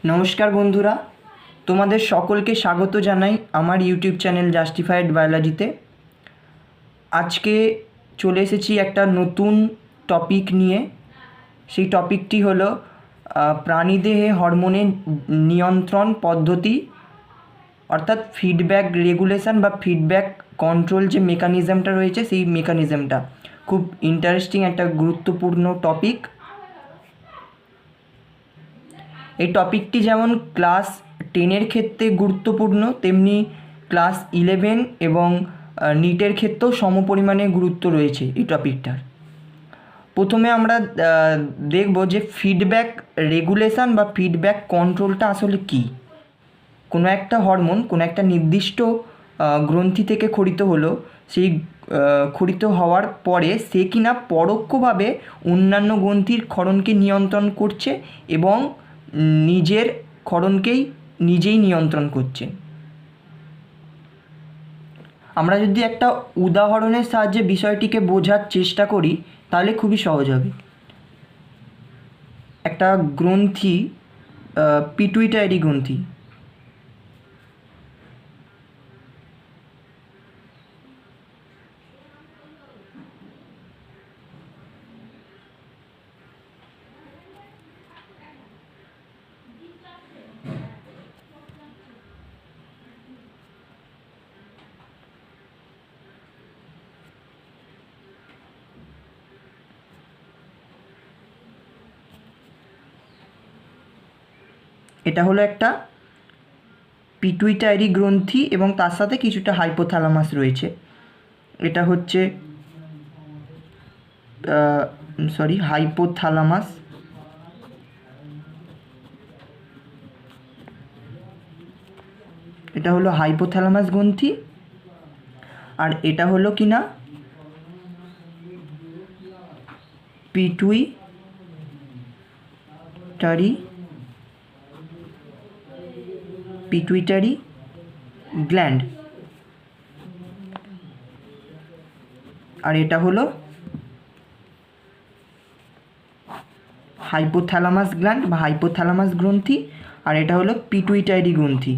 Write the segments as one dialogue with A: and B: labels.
A: নমস্কার বন্ধুরা, তোমাদের সকলকে স্বাগত জানাই আমার ইউটিউব চ্যানেল জাস্টিফাইড বায়োলজিতে। আজকে চলে এসেছি একটা নতুন টপিক নিয়ে। সেই টপিকটি হলো প্রাণীদেহে হরমোনের নিয়ন্ত্রণ পদ্ধতি, অর্থাৎ ফিডব্যাক রেগুলেশন বা ফিডব্যাক কন্ট্রোল যে মেকানিজমটা রয়েছে সেই মেকানিজমটা। খুব ইন্টারেস্টিং একটা গুরুত্বপূর্ণ টপিক। এই টপিকটি যেমন ক্লাস 10-এর ক্ষেত্রে গুরুত্বপূর্ণ, তেমনি ক্লাস 11 এবং নিটের ক্ষেত্রেও সমপরিমাণে গুরুত্ব রয়েছে এই টপিকটার। প্রথমে আমরা দেখব যে ফিডব্যাক রেগুলেশন বা ফিডব্যাক কন্ট্রোলটা আসলে কী। কোনো একটা হরমোন কোনো একটা নির্দিষ্ট গ্রন্থি থেকে ক্ষরিত হলো, সেই ক্ষরিত হওয়ার পরে সে কিনা পরোক্ষভাবে অন্যান্য গ্রন্থির ক্ষরণকে নিয়ন্ত্রণ করছে এবং নিজের ক্ষরণকেই নিজেই নিয়ন্ত্রণ করছে। আমরা যদি একটা উদাহরণের সাহায্যে বিষয়টিকে বোঝার চেষ্টা করি তাহলে খুবই সহজ হবে। একটা গ্রন্থি, পিটুইটারি গ্রন্থি, এটা হলো একটা পিটুইটারি গ্রন্থি এবং তার সাথে কিছুটা হাইপোথ্যালামাস রয়েছে। এটা হচ্ছে হাইপোথ্যালামাস। এটা হলো হাইপোথ্যালামাস গ্রন্থি, আর এটা হলো কিনা পিটুইটারি গ্ল্যান্ড, আর এটা হলো হাইপোথ্যালামাস গ্ল্যান্ড বা হাইপোথ্যালামাস গ্রন্থি, আর এটা হলো পিটুইটারি গ্রন্থি,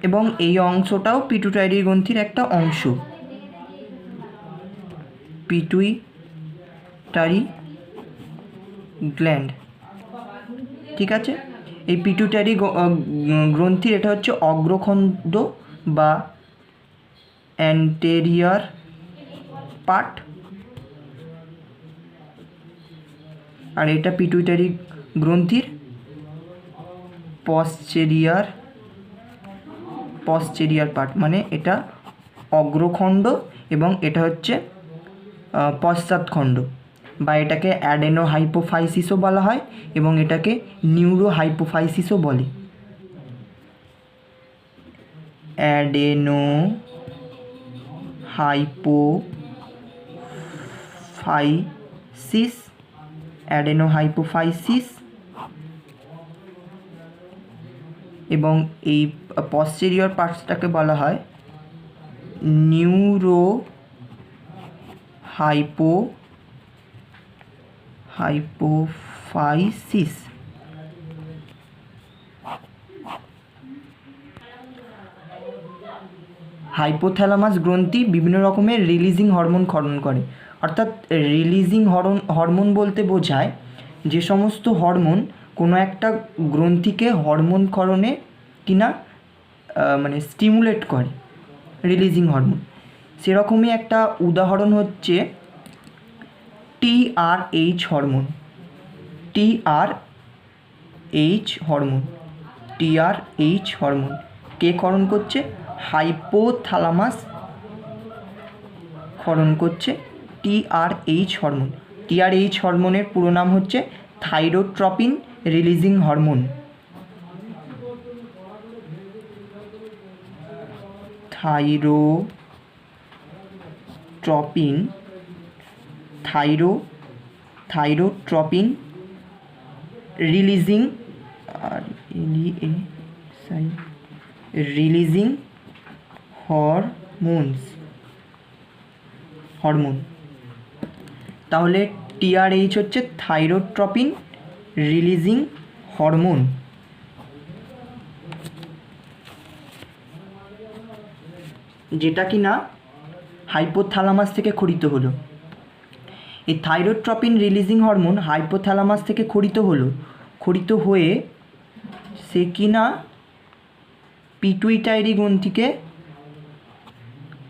A: এবং এই অংশটাও পিটুইটারি গ্রন্থির একটা অংশ। পিটুইটারি গ্ল্যান্ড, ঠিক আছে। এই পিটুইটারি গ্রন্থির এটা হচ্ছে অগ্রখণ্ড বা অ্যান্টেরিয়র পার্ট, আর এটা পিটুইটারি গ্রন্থির পশ্চেরিয়ার পার্ট, মানে এটা অগ্রখণ্ড এবং এটা হচ্ছে পশ্চাৎখণ্ড, বা এটাকে অ্যাডেনো হাইপোফাইসিসও বলা হয় এবং এটাকে নিউরো হাইপোফাইসিসও বলে। অ্যাডেনো হাইপোফাইসিস এবং এই পশ্চেরিয়র পার্টসটাকে বলা হয় নিউরো হাইপোফাইসিস। হাইপোথ্যালামাস গ্রন্থি বিভিন্ন রকমের রিলিজিং হরমোন ক্ষরণ করে। অর্থাৎ রিলিজিং হরমোন বলতে বোঝায় যে সমস্ত হরমোন কোনো একটা গ্রন্থিকে হরমোন ক্ষরণে কিনা মানে স্টিমুলেট করে, রিলিজিং হরমোন। সেরকমই একটা উদাহরণ হচ্ছে টিআরএইচ হরমোন। টিআরএইচ হরমোন কে ক্ষরণ করছে? হাইপোথ্যালামাস ক্ষরণ করছে টিআরএইচ হরমোন। টিআরএইচ হরমোনের পুরো নাম হচ্ছে thyrotropin releasing hormone. Thyrotropin releasing hormone. তাহলে টিআরএইচ হচ্ছে থাইরোট্রপিন রিলিজিং হরমোন যেটা কি না হাইপোথ্যালামাস থেকে খরিত হলো। এই থাইরোট্রপিন রিলিজিং হরমোন হাইপোথ্যালামাস থেকে খরিত হয়ে সে কি না পিটুইটারি গ্রন্থিকে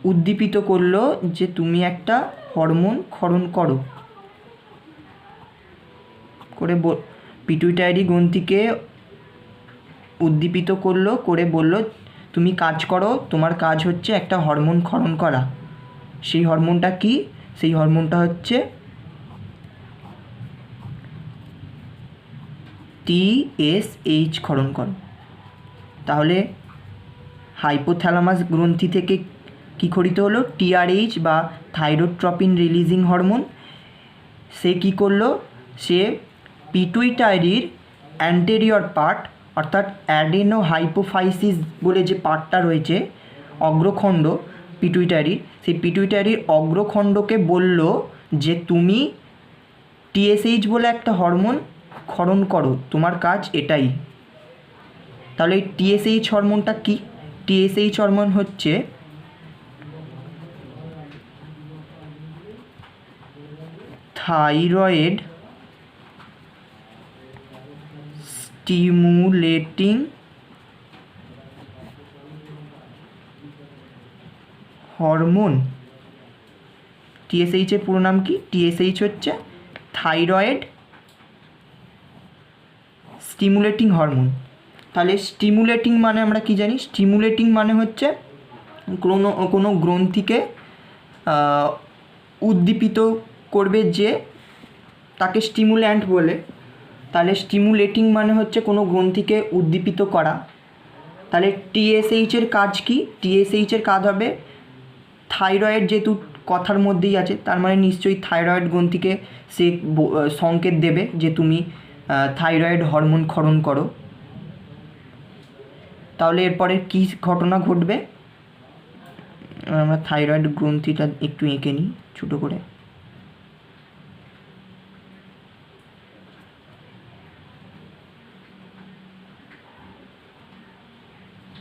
A: উদ্দীপিত করলো যে তুমি একটা হরমোন ক্ষরণ করো করে পিটুইটারি গ্রন্থিকে উদ্দীপিত করলো করে বলল তুমি কাজ করো, তোমার কাজ হচ্ছে একটা হরমোন ক্ষরণ করা। সেই হরমোনটা কি? সেই হরমোনটা হচ্ছে TSH ক্ষরণ করো। তাহলে হাইপোথ্যালামাস গ্রন্থি থেকে কি খরিত হলো? TRH বা থাইরোট্রপিন রিলিজিং হরমোন। সে কি করলো? সে পিটুইটারির অ্যান্টেরিয়র পার্ট অর্থাৎ অ্যাডেনো হাইপোফাইসিস বলে যে পার্টটা রয়েছে অগ্রখণ্ড পিটুইটারির, সেই পিটুইটারির অগ্রখণ্ডকে বলল যে তুমি TSH বলে একটা হরমোন ক্ষরণ করো, তোমার কাজ এটাই। তাহলে এই TSH হরমোনটা কি? TSH হরমোন হচ্ছে থাইরয়েড স্টিমুলেটিং হরমোন। TSH এর পুরো নাম কি? TSH হচ্ছে থাইরয়েড স্টিমুলেটিং হরমোন। তাহলে স্টিমুলেটিং মানে আমরা কি জানি? স্টিমুলেটিং মানে হচ্ছে কোনো গ্রন্থিকে উদ্দীপিত করবে, যে তাকে স্টিমুল্যান্ট বলে। তাহলে স্টিমুলেটিং মানে হচ্ছে কোনো গ্রন্থিকে উদ্দীপিত করা। তাহলে TSH এর কাজ কি? TSH এর কাজ হবে থাইরয়েড, যেহেতু কথার মধ্যেই আছে তার মানে নিশ্চয়ই থাইরয়েড গ্রন্থিকে সে সংকেত দেবে যে তুমি থাইরয়েড হরমোন ক্ষরণ করো। তাহলে এরপরে কী ঘটনা ঘটবে? আমরা থাইরয়েড গ্রন্থিটা একটু এঁকে নিই ছোটো করে।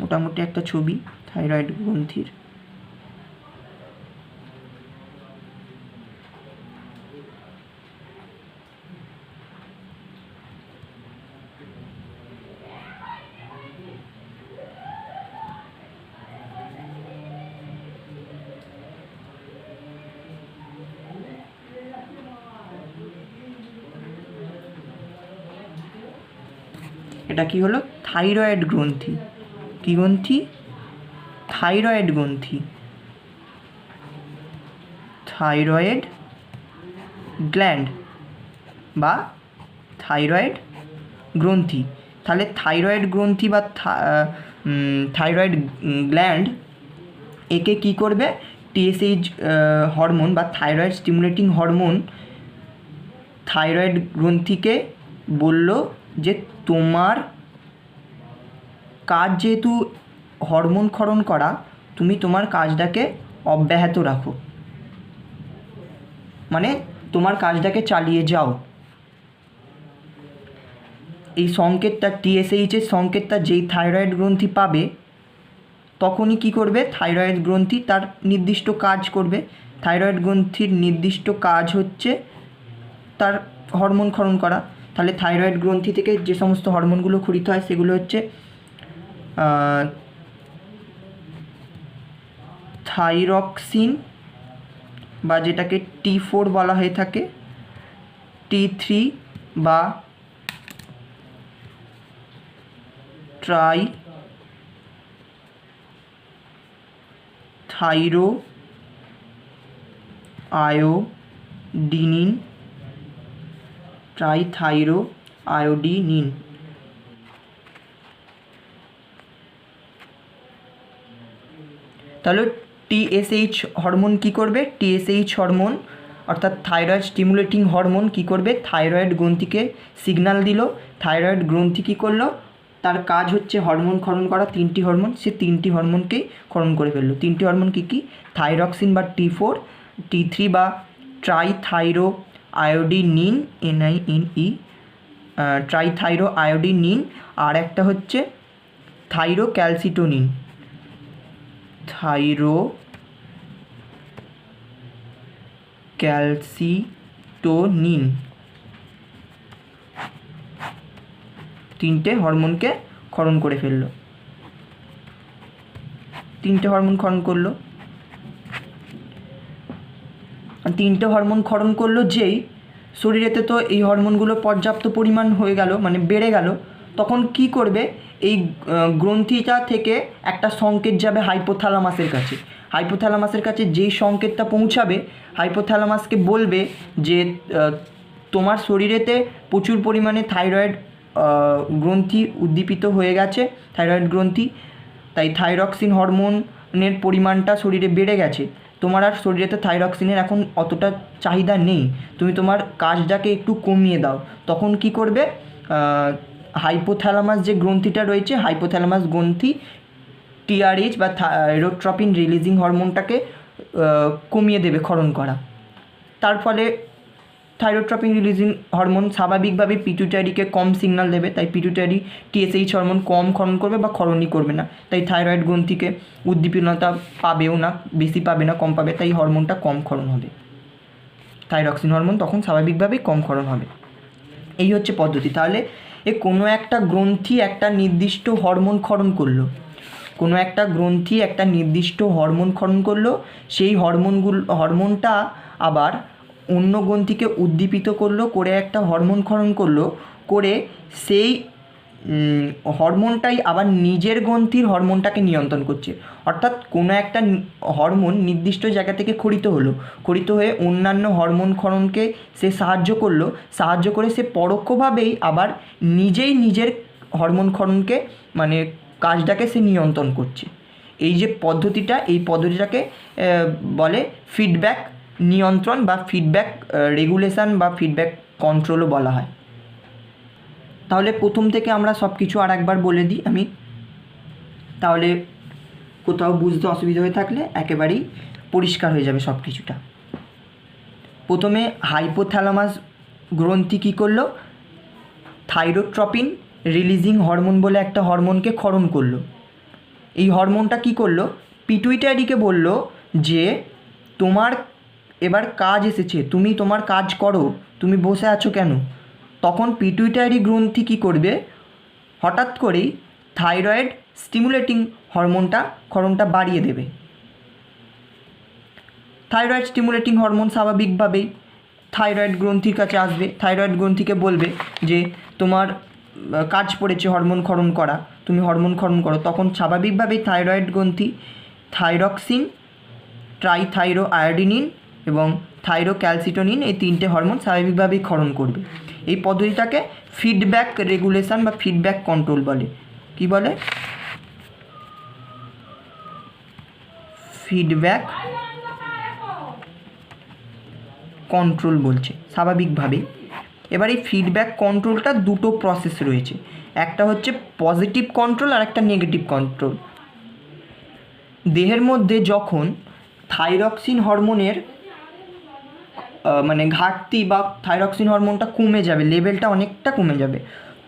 A: মোটামুটি একটা ছবি থাইরয়েড গ্রন্থির। এটা কি হলো? থাইরয়েড গ্রন্থি। কি গ্রন্থি? থাইরয়েড গ্রন্থি, থাইরয়েড গ্ল্যান্ড বা থাইরয়েড গ্রন্থি। তাহলে থাইরয়েড গ্রন্থি বা থাইরয়েড গ্ল্যান্ড একে কি করবে? TSH হরমোন বা থাইরয়েড স্টিমুলেটিং হরমোন থাইরয়েড গ্রন্থিকে বলল যে তোমার কাজ যেহেতু হরমোন ক্ষরণ করা, তুমি তোমার কাজটাকে অব্যাহত রাখো, মানে তোমার কাজটাকে চালিয়ে যাও। এই সংকেতটা TSH এর সংকেতটা যেই থাইরয়েড গ্রন্থি পাবে তখনই কি করবে? থাইরয়েড গ্রন্থি তার নির্দিষ্ট কাজ করবে। থাইরয়েড গ্রন্থির নির্দিষ্ট কাজ হচ্ছে তার হরমোন ক্ষরণ করা। তাহলে থাইরয়েড গ্রন্থি থেকে যে সমস্ত হরমোনগুলো ক্ষরিত হয় সেগুলো হচ্ছে থাইরক্সিন বা যেটাকে T4 বলা হয়ে থাকে, T3 বা থাইরো আয়োডিনিন, ট্রাইথাইরো আয়োডিনিন। তাহলে TSH হরমোন কি করবে? TSH হরমোন অর্থাৎ থাইরয়েড স্টিমুলেটিং হরমোন কি করবে? থাইরয়েড গ্রন্থিকে সিগন্যাল দিল। থাইরয়েড গ্রন্থি কী করলো? তার কাজ হচ্ছে হরমোন ক্ষরণ করা, 3টি হরমোন, সে 3টি হরমোনকেই ক্ষরণ করে ফেললো। 3টি হরমোন কী কী? থাইরক্সিন বা T4, T3 বা ট্রাইথাইরো আয়োডিনিন NINE, ট্রাইথাইরো আয়োডিনিন, আর একটা হচ্ছে থাইরো ক্যালসিটোনিন। থাইরো ক্যালসিটোনিন তিনটে হরমোনকে ক্ষরণ করে ফেললো, তিনটে হরমোন ক্ষরণ করলো। তিনটে হরমোন ক্ষরণ করলো যেই শরীরেতে তো এই হরমোনগুলো পর্যাপ্ত পরিমাণ হয়ে গেল, মানে বেড়ে গেল, তখন কি করবে, এই গ্রন্থিটা থেকে একটা সংকেত যাবে হাইপোথ্যালামাসের কাছে। হাইপোথ্যালামাসের কাছে যেই সংকেতটা পৌঁছাবে, হাইপোথ্যালামাসকে বলবে যে তোমার শরীরেতে প্রচুর পরিমাণে থাইরয়েড গ্রন্থি উদ্দীপিত হয়ে গেছে, থাইরয়েড গ্রন্থি, তাই থাইরক্সিন হরমোনের পরিমাণটা শরীরে বেড়ে গেছে, তোমার আর শরীরেতে থাইরক্সিনের এখন অতটা চাহিদা নেই, তুমি তোমার কাজটাকে একটু কমিয়ে দাও। তখন কি করবে, হাইপোথ্যালামাস যে গ্রন্থিটা রয়েছে, হাইপোথ্যালামাস গ্রন্থি টিআরএইচ বা থাইরোট্রপিন রিলিজিং হরমোনটাকে কমিয়ে দেবে ক্ষরণ করা। তার ফলে থাইরোট্রপিন রিলিজিং হরমোন স্বাভাবিকভাবে পিটুইটারিকে কম সিগন্যাল দেবে, তাই পিটুইটারি টিএসএইচ হরমোন কম ক্ষরণ করবে বা ক্ষরণই করবে না, তাই থাইরয়েড গ্রন্থিকে উদ্দীপনতা পাবেও না, বেশি পাবে না, কম পাবে, তাই হরমোনটা কম ক্ষরণ হবে, থাইরক্সিন হরমোন তখন স্বাভাবিকভাবেই কম ক্ষরণ হবে। এই হচ্ছে পদ্ধতি। তাহলে কোনো একটা গ্রন্থি একটা নির্দিষ্ট হরমোন ক্ষরণ করলো, কোনো একটা গ্রন্থি একটা নির্দিষ্ট হরমোন ক্ষরণ করলো, সেই হরমোনটা আবার অন্য গ্রন্থিকে উদ্দীপিত করলো, করে একটা হরমোন ক্ষরণ করলো, করে সেই হরমোনটাই আবার নিজের গ্রন্থির হরমোনটাকে নিয়ন্ত্রণ করছে। অর্থাৎ কোনো একটা হরমোন নির্দিষ্ট জায়গা থেকে ক্ষরিত হয়ে অন্যান্য হরমোন ক্ষরণকে সে সাহায্য করে সে পরোক্ষভাবেই আবার নিজের হরমোন ক্ষরণকে, মানে কাজটাকে সে নিয়ন্ত্রণ করছে। এই যে পদ্ধতিটা, এই পদ্ধতিটাকে বলে ফিডব্যাক নিয়ন্ত্রণ বা ফিডব্যাক রেগুলেশন বা ফিডব্যাক কন্ট্রোলও বলা হয়। তাহলে প্রথম থেকে আমরা সব কিছু আর একবার বলে দিই আমি, তাহলে কোথাও বুঝতে অসুবিধা হয়ে থাকলে একেবারেই পরিষ্কার হয়ে যাবে সব কিছুটা। প্রথমে হাইপোথ্যালামাস গ্রন্থি কী করলো, থাইরোট্রপিন রিলিজিং হরমোন বলে একটা হরমোনকে ক্ষরণ করলো। এই হরমোনটা কী করলো, পিটুইটারিকে বলল যে তোমার এবার কাজ এসেছে, তুমি তোমার কাজ করো, তুমি বসে আছো কেন। তখন পিটুইটারি গ্রন্থি কী করবে, হঠাৎ করেই থাইরয়েড স্টিমুলেটিং ক্ষরণটা বাড়িয়ে দেবে। থাইরয়েড স্টিমুলেটিং হরমোন স্বাভাবিকভাবেই থাইরয়েড গ্রন্থির কাছে আসবে, থাইরয়েড গ্রন্থিকে বলবে যে তোমার কাজ পড়েছে হরমোন ক্ষরণ করা, তুমি হরমোন ক্ষরণ করো। তখন স্বাভাবিকভাবেই থাইরয়েড গ্রন্থি থাইরক্সিন, ট্রাইথাইরো আয়োডিনিন এবং থাইরো ক্যালসিটোনিন এই তিনটে হরমোন স্বাভাবিকভাবেই ক্ষরণ করবে। এই পদ্ধতিটাকে ফিডব্যাক রেগুলেশন বা ফিডব্যাক কন্ট্রোল বলে। কি বলে? ফিডব্যাক কন্ট্রোল বলছে স্বাভাবিকভাবেই। এবার এই ফিডব্যাক কন্ট্রোলটা দুটো প্রসেস রয়েছে, একটা হচ্ছে পজিটিভ কন্ট্রোল আর একটা নেগেটিভ কন্ট্রোল। দেহের মধ্যে যখন থাইরক্সিন হরমোনের মানে ঘাটতি বা থাইরক্সিন হরমোনটা কমে যাবে, লেভেলটা অনেকটা কমে যাবে,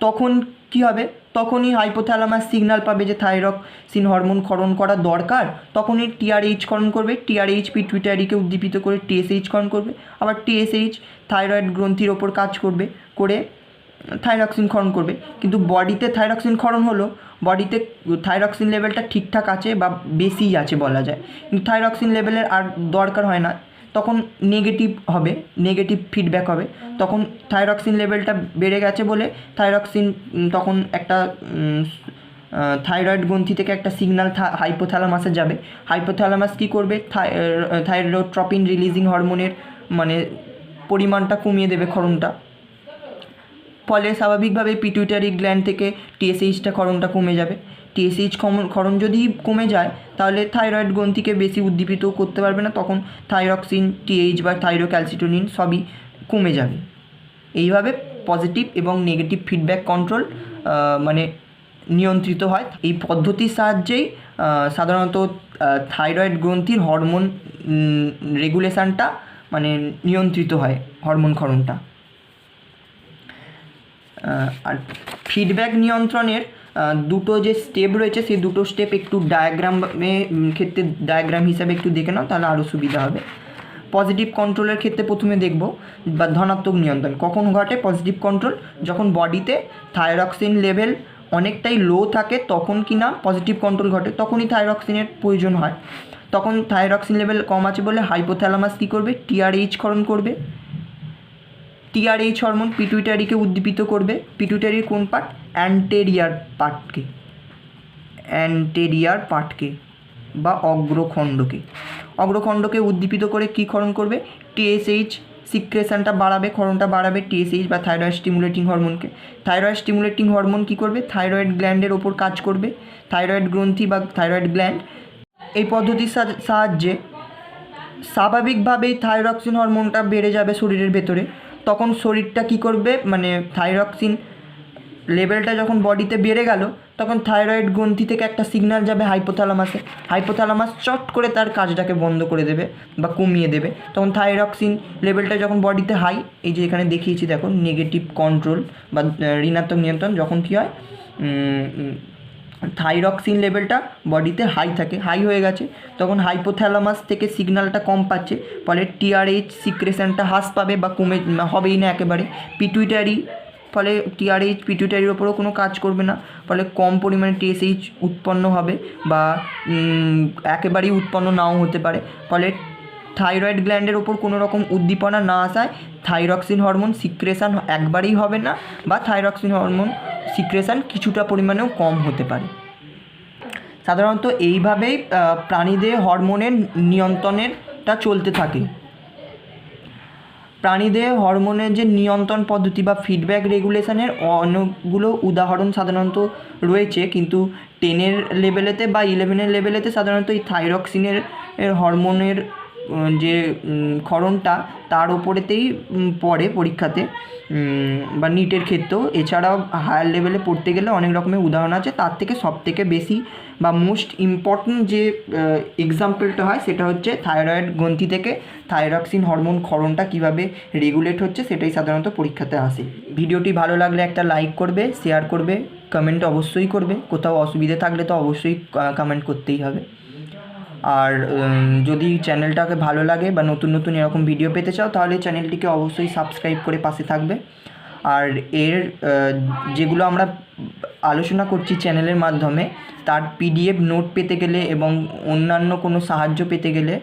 A: তখন কি হবে, তখনই হাইপোথ্যালামাস সিগন্যাল পাবে যে থাইরক্সিন হরমোন ক্ষরণ করা দরকার, তখনই টিআরএইচ ক্ষরণ করবে, টিআরএইচ পিটুইটারিকে উদ্দীপিত করে টিএসএইচ ক্ষরণ করবে, আবার টিএসএইচ থাইরয়েড গ্রন্থির ওপর কাজ করে থাইরক্সিন ক্ষরণ করবে। কিন্তু বডিতে থাইরক্সিন ক্ষরণ হলো, বডিতে থাইরক্সিন লেভেলটা ঠিকঠাক আছে বা বেশিই আছে বলা যায়, কিন্তু থাইরক্সিন লেভেলের আর দরকার হয় না, তখন নেগেটিভ ফিডব্যাক হবে। তখন থাইরক্সিন লেভেলটা বেড়ে গেছে বলে থাইরক্সিন তখন একটা থাইরয়েড গ্রন্থি থেকে একটা সিগন্যাল হাইপোথ্যালামাসে যাবে। হাইপোথ্যালামাস কী করবে, থাইরোট্রপিন রিলিজিং হরমোনের মানে পরিমাণটা কমিয়ে দেবে, ক্ষরণটা। ফলে স্বাভাবিকভাবে পিটুইটারি গ্ল্যান্ড থেকে টিএসএইচটা ক্ষরণটা কমে যাবে। টিএসএইচ ক্ষরণ যদি কমে যায় তাহলে থাইরয়েড গ্রন্থিকে বেশি উদ্দীপিত করতে পারবে না, তখন থাইরক্সিন, টিএইচ বা থাইরোক্যালসিটোনিন সবই কমে যাবে। এইভাবে পজিটিভ এবং নেগেটিভ ফিডব্যাক কন্ট্রোল মানে নিয়ন্ত্রিত হয়। এই পদ্ধতির সাহায্যেই সাধারণত থাইরয়েড গ্রন্থির হরমোন রেগুলেশনটা মানে নিয়ন্ত্রিত হয়, হরমোন ক্ষরণটা। আর ফিডব্যাক নিয়ন্ত্রণের দুটো যে স্টেপ রয়েছে সেই দুটো স্টেপ একটু ক্ষেত্রে ডায়াগ্রাম হিসাবে একটু দেখে নাও, তাহলে আরও সুবিধা হবে। পজিটিভ কন্ট্রোলের ক্ষেত্রে প্রথমে দেখব বা ধনাত্মক নিয়ন্ত্রণ কখন ঘটে। পজিটিভ কন্ট্রোল যখন বডিতে থাইরক্সিন লেভেল অনেকটাই লো থাকে তখন কি না পজিটিভ কন্ট্রোল ঘটে, তখনই থাইরক্সিনের প্রয়োজন হয়। তখন থাইরক্সিন লেভেল কম আছে বলে হাইপোথ্যালামাস কী করবে, টিআরএইচ ক্ষরণ করবে। টিআরএইচ হরমোন পিটুইটারিকে উদ্দীপিত করবে। পিটুইটারির কোন পার্ট, অ্যান্টেরিয়ার পার্টকে বা অগ্রখণ্ডকে উদ্দীপিত করে কী ক্ষরণ করবে, টিএসএইচ সিক্রেশনটা বাড়াবে, ক্ষরণটা বাড়াবে টিএসএইচ বা থাইরয়েড স্টিমুলেটিং হরমোনকে। থাইরয়েড স্টিমুলেটিং হরমোন কী করবে, থাইরয়েড গ্ল্যান্ডের ওপর কাজ করবে। থাইরয়েড গ্রন্থি বা থাইরয়েড গ্ল্যান্ড এই পদ্ধতির সাহায্যে স্বাভাবিকভাবেই থাইরক্সিন হরমোনটা বেড়ে যাবে শরীরের ভেতরে। তখন শরীরটা কী করবে, মানে থাইরক্সিন লেভেলটা যখন বডিতে বেড়ে গেল তখন থাইরয়েড গ্রন্থি থেকে একটা সিগন্যাল যাবে হাইপোথ্যালামাসে। হাইপোথ্যালামাস চট করে তার কাজটাকে বন্ধ করে দেবে বা কমিয়ে দেবে। তখন থাইরক্সিন লেভেলটা যখন বডিতে হাই, এই যে এখানে দেখিয়েছি দেখো নেগেটিভ কন্ট্রোল বা ঋণাত্মক নিয়ন্ত্রণ, যখন কী হয় থাইরক্সিন লেভেলটা বডিতে হাই হয়ে গেছে, তখন হাইপোথ্যালামাস থেকে সিগন্যালটা কম পাচ্ছে, ফলে টিআরএইচ সিক্রেশনটা হ্রাস পাবে বা হবেই না একেবারে। ফলে টিআরএইচ পিটুইটারির ওপরও কোনো কাজ করবে না, ফলে কম পরিমাণে টিএসএইচ উৎপন্ন হবে বা একেবারেই উৎপন্ন নাও হতে পারে। ফলে থাইরয়েড গ্ল্যান্ডের ওপর কোনো রকম উদ্দীপনা না আসায় থাইরক্সিন হরমোন সিক্রেশন একবারেই হবে না বা থাইরক্সিন হরমোন সিক্রেশন কিছুটা পরিমাণেও কম হতে পারে। সাধারণত এইভাবেই প্রাণীদের হরমোনের নিয়ন্ত্রণেরটা চলতে থাকে। প্রাণীদের হরমোনের যে নিয়ন্ত্রণ পদ্ধতি বা ফিডব্যাক রেগুলেশনের অনেকগুলো উদাহরণ সাধারণত রয়েছে, কিন্তু 10-এর লেভেলেতে বা 11-এর লেভেলেতে সাধারণত এই থাইরক্সিনের হরমোনের যে ক্ষরণটা তার ওপরেতেই পড়ে পরীক্ষাতে বা নিটের ক্ষেত্রেও। এছাড়াও হায়ার লেভেলে পড়তে গেলে অনেক রকমের উদাহরণ আছে, তার থেকে সবথেকে বেশি বা মোস্ট ইম্পর্ট্যান্ট যে এক্সাম্পলটা হয় সেটা হচ্ছে থাইরয়েড গ্রন্থি থেকে থাইরক্সিন হরমোন ক্ষরণটা কীভাবে রেগুলেট হচ্ছে সেটাই সাধারণত পরীক্ষাতে আসে। ভিডিওটি ভালো লাগলে একটা লাইক করবে, শেয়ার করবে, কমেন্ট অবশ্যই করবে। কোথাও অসুবিধে থাকলে তো অবশ্যই কমেন্ট করতেই হবে। আর যদি চ্যানেলটাকে ভালো লাগে বা নতুন নতুন এরকম ভিডিও পেতে চাও তাহলে চ্যানেলটিকে অবশ্যই সাবস্ক্রাইব করে পাশে থাকবে। আর এর যেগুলো আমরা আলোচনা করছি চ্যানেলের মাধ্যমে তার পিডিএফ নোট পেতে গেলে এবং অন্যান্য কোনো সাহায্য পেতে গেলে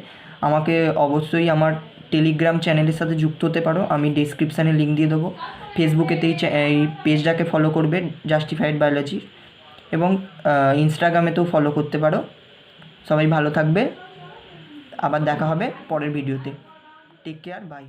A: আমাকে অবশ্যই আমার টেলিগ্রাম চ্যানেলের সাথে যুক্ত হতে পারো, আমি ডেসক্রিপশানে লিঙ্ক দিয়ে দেবো। ফেসবুকেতেই এই পেজটাকে ফলো করবে জাস্টিফাইড বায়োলজি, এবং ইনস্টাগ্রামেতেও ফলো করতে পারো। সবাই ভালো থাকবে, আবার দেখা হবে পরের ভিডিওতে। Take care, by.